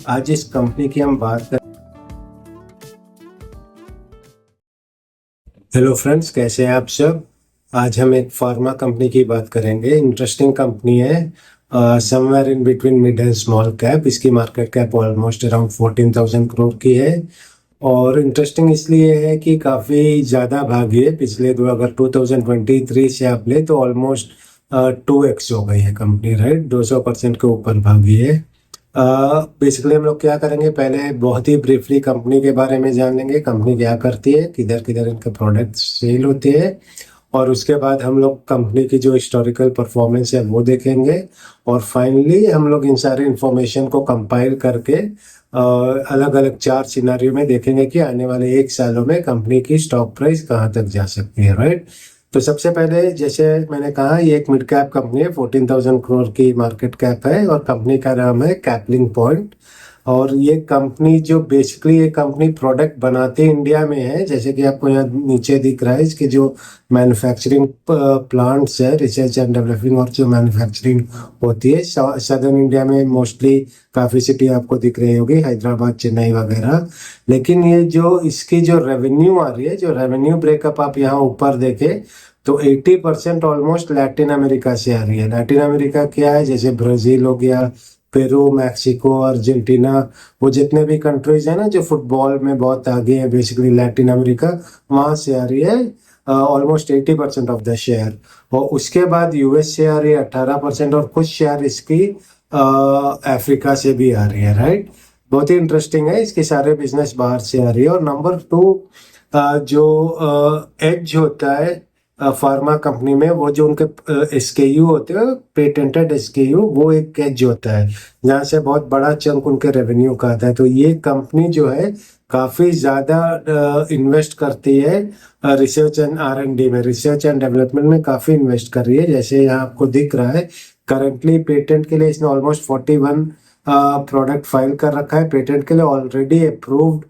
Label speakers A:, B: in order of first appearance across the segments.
A: आज इस कंपनी की हम बात कर। हेलो फ्रेंड्स, कैसे हैं आप सब। आज हम एक फार्मा कंपनी की बात करेंगे। इंटरेस्टिंग कंपनी है, somewhere in between mid and small cap. इसकी market cap almost around 14,000 crore की है। और इंटरेस्टिंग इसलिए है कि काफ़ी ज़्यादा भागी है। पिछले दो अगर 2023 से आप ले तो ऑलमोस्ट 2x हो गई है कंपनी, राइट। 200% के ऊपर भागी है। बेसिकली हम लोग क्या करेंगे, पहले बहुत ही ब्रीफली कंपनी के बारे में जान लेंगे। कंपनी क्या करती है, किधर किधर इनके प्रोडक्ट सेल होते हैं, और उसके बाद हम लोग कंपनी की जो हिस्टोरिकल परफॉर्मेंस है वो देखेंगे। और फाइनली हम लोग इन सारे इंफॉर्मेशन को कंपाइल करके अलग अलग 4 सिनारियो में देखेंगे कि आने वाले 1 सालों में कंपनी की स्टॉक प्राइस कहाँ तक जा सकती है, राइट। तो सबसे पहले, जैसे मैंने कहा, ये एक मिड कैप कंपनी है। 14,000 करोड़ की मार्केट कैप है और कंपनी का नाम है कैपलिंग पॉइंट। और ये कंपनी जो बेसिकली ये कंपनी प्रोडक्ट बनाती इंडिया में है। जैसे कि आपको यहाँ नीचे दिख रहा है, इसके जो मैन्युफैक्चरिंग प्लांट्स है, रिसर्च एंड डेवलपिंग और जो मैन्युफैक्चरिंग होती है सदर्न इंडिया में मोस्टली काफ़ी सिटी आपको दिख रही होगी, हैदराबाद, चेन्नई वगैरह। लेकिन ये जो इसकी जो रेवेन्यू आ रही है, जो रेवेन्यू ब्रेकअप आप यहाँ ऊपर देखें तो 80% ऑलमोस्ट लैटिन अमेरिका से आ रही है। लैटिन अमेरिका क्या है, जैसे ब्राज़ील हो गया, पेरू, मैक्सिको, अर्जेंटीना, वो जितने भी कंट्रीज हैं ना जो फुटबॉल में बहुत आगे हैं, बेसिकली लैटिन अमेरिका, वहाँ से आ रही है ऑलमोस्ट 80% ऑफ द शेयर। और उसके बाद यूएस से आ रही है 18%, और कुछ शेयर इसकी अफ्रीका से भी आ रही है, राइट। बहुत ही इंटरेस्टिंग है, इसके सारे बिजनेस बाहर से आ रही है। और नंबर 2, जो एज होता है फार्मा कंपनी में, वो जो उनके एसकेयू होते हैं, पेटेंटेड एसकेयू, वो एक एज होता है जहाँ से बहुत बड़ा चंक उनके रेवेन्यू का आता है। तो ये कंपनी जो है काफ़ी ज़्यादा इन्वेस्ट करती है रिसर्च एंड R&D में, रिसर्च एंड डेवलपमेंट में काफ़ी इन्वेस्ट कर रही है। जैसे यहाँ आपको दिख रहा है, करंटली पेटेंट के लिए इसने ऑलमोस्ट 41 प्रोडक्ट फाइल कर रखा है। पेटेंट के लिए ऑलरेडी अप्रूव्ड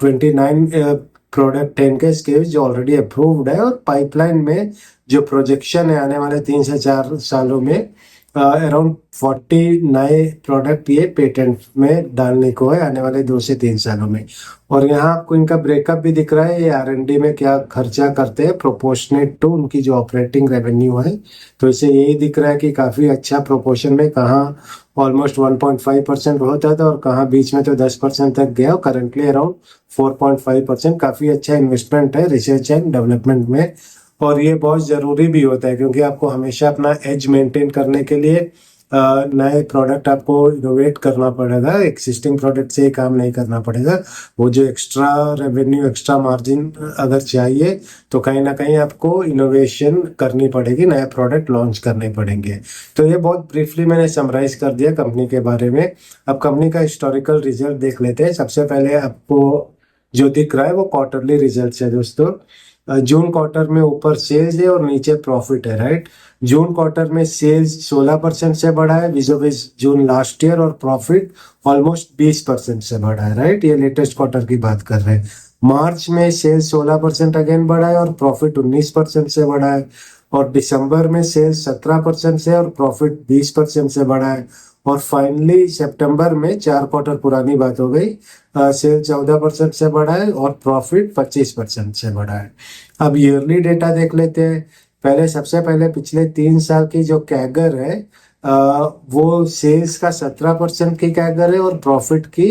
A: 29 प्रोडक्ट है इनके स्केल्स जो ऑलरेडी अप्रूव्ड है। और पाइपलाइन में जो प्रोजेक्शन है आने वाले 3 से 4 सालों में अराउंड 40 नए प्रोडक्ट ये पेटेंट में डालने को है आने वाले 2 से 3 सालों में। और यहाँ आपको इनका ब्रेकअप भी दिख रहा है, ये R&D में क्या खर्चा करते हैं प्रोपोर्शनेट टू उनकी जो ऑपरेटिंग रेवेन्यू है। तो इसे यही दिख रहा है कि काफ़ी अच्छा प्रोपोर्शन में, कहाँ ऑलमोस्ट 1.5% होता था और कहाँ बीच में तो 10% तक गया, और करंटली अराउंड 4.5%। काफ़ी अच्छा इन्वेस्टमेंट है रिसर्च एंड डेवलपमेंट में। और ये बहुत ज़रूरी भी होता है क्योंकि आपको हमेशा अपना एज मेंटेन करने के लिए नए प्रोडक्ट आपको इनोवेट करना पड़ेगा। एक्सिस्टिंग प्रोडक्ट से ही काम नहीं करना पड़ेगा। वो जो एक्स्ट्रा रेवेन्यू, एक्स्ट्रा मार्जिन अगर चाहिए तो कहीं ना कहीं आपको इनोवेशन करनी पड़ेगी, नए प्रोडक्ट लॉन्च करने पड़ेंगे। तो ये बहुत ब्रीफली मैंने समराइज कर दिया कंपनी के बारे में। अब कंपनी का हिस्टोरिकल रिजल्ट देख लेते हैं। सबसे पहले आपको जो दिख रहा है वो क्वार्टरली रिजल्ट है दोस्तों। जून क्वार्टर में ऊपर सेल्स है और नीचे प्रॉफिट है, राइट। जून क्वार्टर में सेल्स 16% से बढ़ा है विज़ जून लास्ट ईयर, और प्रॉफिट ऑलमोस्ट 20% से बढ़ा है, राइट। ये लेटेस्ट क्वार्टर की बात कर रहे हैं। मार्च में सेल्स 16% अगेन बढ़ा है और प्रॉफिट 19% से बढ़ा है। और दिसंबर में सेल्स 17% से और प्रॉफिट 20% से बढ़ा है। और फाइनली सितंबर में, 4 क्वार्टर पुरानी बात हो गई, सेल 14% से बढ़ा है और प्रॉफिट 25% से बढ़ा है। अब ईयरली डेटा देख लेते हैं। पहले, सबसे पहले पिछले 3 साल की जो कैगर है वो सेल्स का 17% की कैगर है और प्रॉफिट की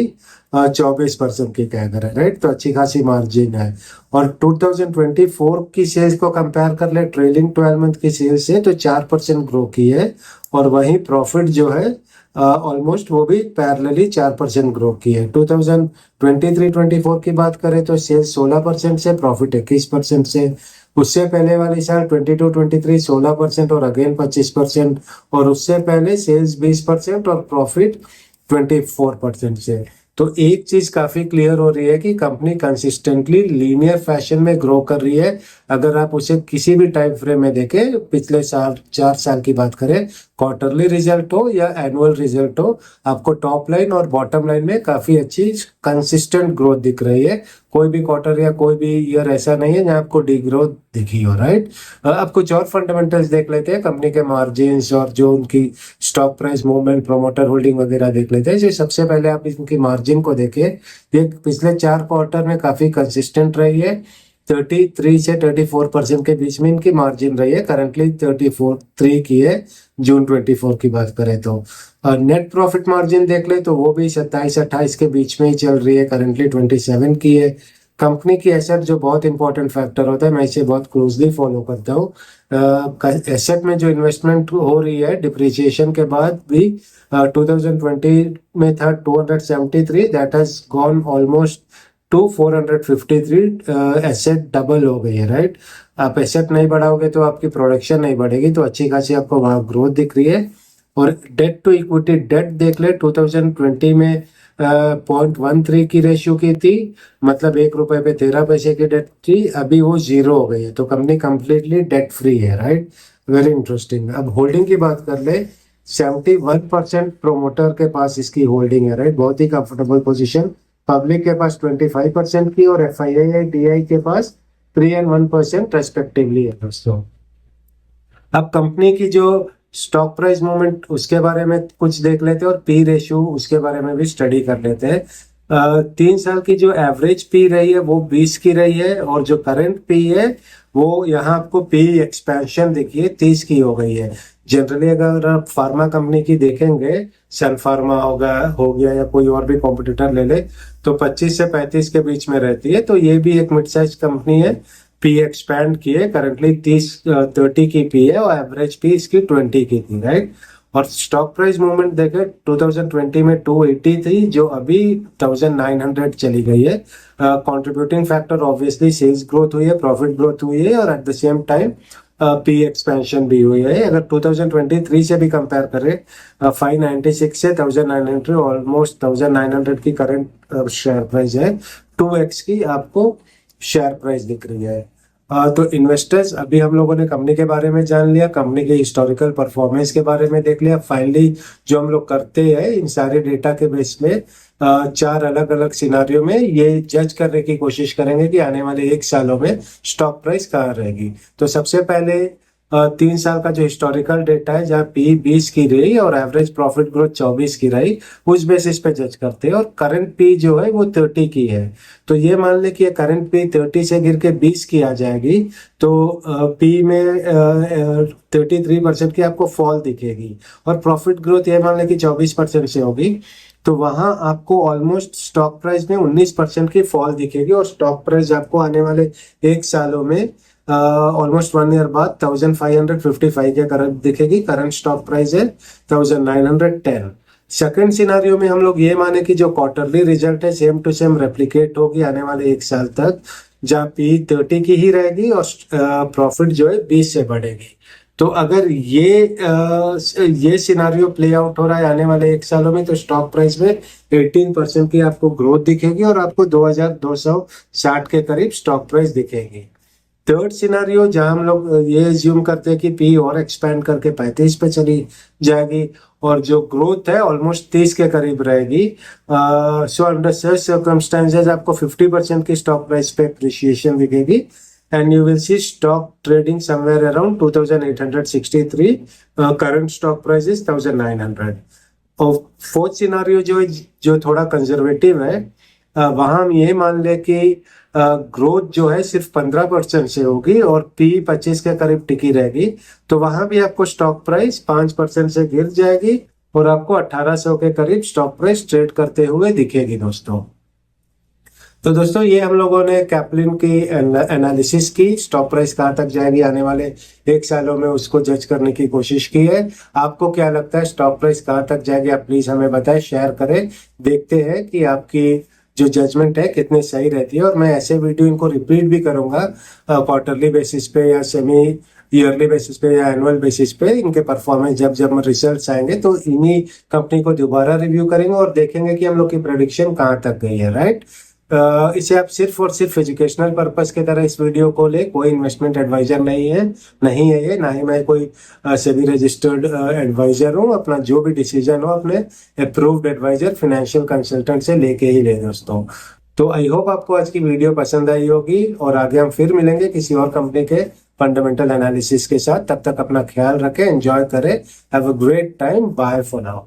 A: 24% की कैगर है, राइट। तो अच्छी खासी मार्जिन है। और 2024 की सेल्स को कंपेयर कर ले ट्रेलिंग 12 मंथ की सेल्स से, तो 4% ग्रो की है। और वहीं प्रॉफिट जो है ऑलमोस्ट वो भी पैरेलली 4% ग्रो की है। 2023-24 की बात करें तो सेल्स 16% से, प्रॉफिट 21% से। उससे पहले वाली साल 22-23 16% और अगेन 25%। और उससे पहले सेल्स 20% और प्रॉफिट 24% से। तो एक चीज काफी क्लियर हो रही है कि कंपनी कंसिस्टेंटली लीनियर फैशन में ग्रो कर रही है। अगर आप उसे किसी भी टाइम फ्रेम में देखें, पिछले साल 4 साल की बात करें, क्वार्टरली रिजल्ट हो या एनुअल रिजल्ट हो, आपको टॉप लाइन और बॉटम लाइन में काफी अच्छी कंसिस्टेंट ग्रोथ दिख रही है। कोई भी क्वार्टर या कोई भी ईयर ऐसा नहीं है जहां आपको डी ग्रोथ दिखी हो, राइट। अब कुछ और फंडामेंटल्स देख लेते हैं, कंपनी के मार्जिन्स और जो उनकी stock price movement, promoter holding वगैरह देख लेते हैं। जो सबसे पहले आप इनकी मार्जिन को देखें, ये पिछले 4 क्वार्टर में काफी कंसिस्टेंट रही है। 33 से 34% के बीच में इनकी मार्जिन रही है। करंटली 34.3 की है, जून 24 की बात करें तो। और नेट प्रॉफिट मार्जिन देख ले तो वो भी 27-28 के बीच में ही चल रही है, करंटली 27 की है। कंपनी की एसेट जो बहुत इंपॉर्टेंट फैक्टर होता है, मैं इसे बहुत क्लोजली फॉलो करता हूँ। एसेट में जो इन्वेस्टमेंट हो रही है डिप्रिसिएशन के बाद भी 2020 में था 273, that has gone almost two 453। Asset double हो गई है, राइट। आप एसेट नहीं बढ़ाओगे तो आपकी प्रोडक्शन नहीं बढ़ेगी, तो अच्छी खासी आपको वहाँ ग्रोथ दिख रही है। और डेट टू इक्विटी, डेट देख ले 2020 में 0.13 की रेशियो की थी, मतलब 1 रुपए पे 13 पैसे की डेट थी, अभी वो 0 हो गई है। तो कंपनी कंप्लीटली डेट फ्री है, राइट। Very interesting. अब होल्डिंग की बात कर ले, 71% प्रोमोटर के पास इसकी होल्डिंग है, राइट। बहुत ही कंफर्टेबल पोजीशन। पब्लिक के पास 25% की और FII DI के पास 3 and 1% रेस्पेक्टिवली है दोस्तों। अब कंपनी की जो स्टॉक प्राइस मूवमेंट उसके बारे में कुछ देख लेते हैं और पी रेशियो उसके बारे में भी स्टडी कर लेते हैं। 3 साल की जो एवरेज पी रही है वो 20 की रही है, और जो करंट पी है वो यहाँ आपको पी एक्सपेंशन देखिए 30 की हो गई है। जनरली अगर आप फार्मा कंपनी की देखेंगे, सन फार्मा हो गया या कोई और भी कॉम्पिटिटर ले ले, तो 25 से 35 के बीच में रहती है। तो ये भी एक मिड साइज कंपनी है, पी एक्सपैंड की है, करंटली 30 की पी है और एवरेज पी इसकी 20 की थी, राइट। और स्टॉक प्राइस मूवमेंट देखें 2020 में 280 थी, जो अभी 1900 चली गई है। Contributing factor obviously sales growth हुई है, प्रॉफिट ग्रोथ हुई है, और at the same time P expansion भी हुई है। अगर 2023 से भी कंपेयर करें, 596 से 1900, ऑलमोस्ट 1900 की करंट शेयर प्राइस है, 2x की आपको शेयर प्राइस दिख रही है। तो इन्वेस्टर्स, अभी हम लोगों ने कंपनी के बारे में जान लिया, कंपनी के हिस्टोरिकल परफॉर्मेंस के बारे में देख लिया। फाइनली जो हम लोग करते हैं इन सारे डेटा के बेस में 4 अलग अलग सिनारियों में ये जज करने की कोशिश करेंगे कि आने वाले 1 सालों में स्टॉक प्राइस कहाँ रहेगी। तो सबसे पहले 3 साल का जो हिस्टोरिकल डेटा है, जहाँ पी 20 की रही और एवरेज प्रॉफिट ग्रोथ 24 की रही, उस बेसिस पे जज करते हैं। और करंट पी जो है वो 30 की है। तो ये मान ले कि करंट पी 30 से गिर के 20 की आ जाएगी, तो पी में 33% की आपको फॉल दिखेगी। और प्रॉफिट ग्रोथ ये मान ले कि 24% से होगी, तो वहां आपको ऑलमोस्ट स्टॉक प्राइस में 19% की फॉल दिखेगी। और स्टॉक प्राइस आपको आने वाले 1 सालों में ऑलमोस्ट 1 ईयर बाद 1555 के करंट दिखेगी। करंट स्टॉक प्राइस है 1910। सेकंड सिनारियो में हम लोग ये माने कि जो क्वार्टरली रिजल्ट है सेम टू सेम रेप्लिकेट होगी आने वाले 1 साल तक, जहाँ पी 30 की ही रहेगी और प्रॉफिट जो है 20 से बढ़ेगी। तो अगर ये सिनारियो प्ले आउट हो रहा है आने वाले 1 सालों में, तो स्टॉक प्राइस में 18% की आपको ग्रोथ दिखेगी और आपको 2260 के करीब स्टॉक प्राइस दिखेगी। थर्ड सिनारियो, जहां हम लोग ये एज्यूम करते हैं कि पी और एक्सपैंड करके 35 पे चली जाएगी और जो ग्रोथ है ऑलमोस्ट 30 के करीब रहेगी। सो अंडर सच सर्कमस्टेंसेस आपको 50% की स्टॉक प्राइस पे एप्रिसिएशन दिखेगी, and you will see stock trading somewhere around 2863. Current stock price is 1900. और फोर्थ सिनारियो जो थोड़ा कंजर्वेटिव है, वहां हम ये मान ले कि ग्रोथ जो है सिर्फ 15% से होगी और पी 25 के करीब टिकी रहेगी। तो वहां भी आपको स्टॉक प्राइस 5% से गिर जाएगी और आपको 1800 के करीब स्टॉक प्राइस ट्रेड करते हुए दिखेगी दोस्तों। तो दोस्तों ये हम लोगों ने कैपलिन की एनालिसिस की, स्टॉक प्राइस कहाँ तक जाएगी आने वाले 1 सालों में उसको जज करने की कोशिश की है। आपको क्या लगता है स्टॉक प्राइस कहाँ तक जाएगी, आप प्लीज हमें बताएं, शेयर करें। देखते हैं कि आपकी जो जजमेंट है कितनी सही रहती है। और मैं ऐसे वीडियो इनको रिपीट भी करूंगा क्वार्टरली बेसिस पे या सेमी ईयरली बेसिस पे या एनुअल बेसिस पे। इनके परफॉर्मेंस जब रिजल्ट्स आएंगे तो इन्हीं कंपनी को दोबारा रिव्यू करेंगे और देखेंगे कि हम लोग की प्रेडिक्शन कहाँ तक गई है, राइट। इसे आप सिर्फ और सिर्फ एजुकेशनल पर्पस के तरह इस वीडियो को ले, कोई इन्वेस्टमेंट एडवाइजर नहीं है ये, ना ही मैं कोई सेबी रजिस्टर्ड एडवाइजर हूँ। अपना जो भी डिसीजन हो अपने अप्रूव्ड एडवाइजर फाइनेंशियल कंसल्टेंट से लेके ही ले दोस्तों। तो आई होप आपको आज की वीडियो पसंद आई होगी और आगे हम फिर मिलेंगे किसी और कंपनी के फंडामेंटल एनालिसिस के साथ। तब तक अपना ख्याल रखें, एंजॉय करें, have a great time, bye for now.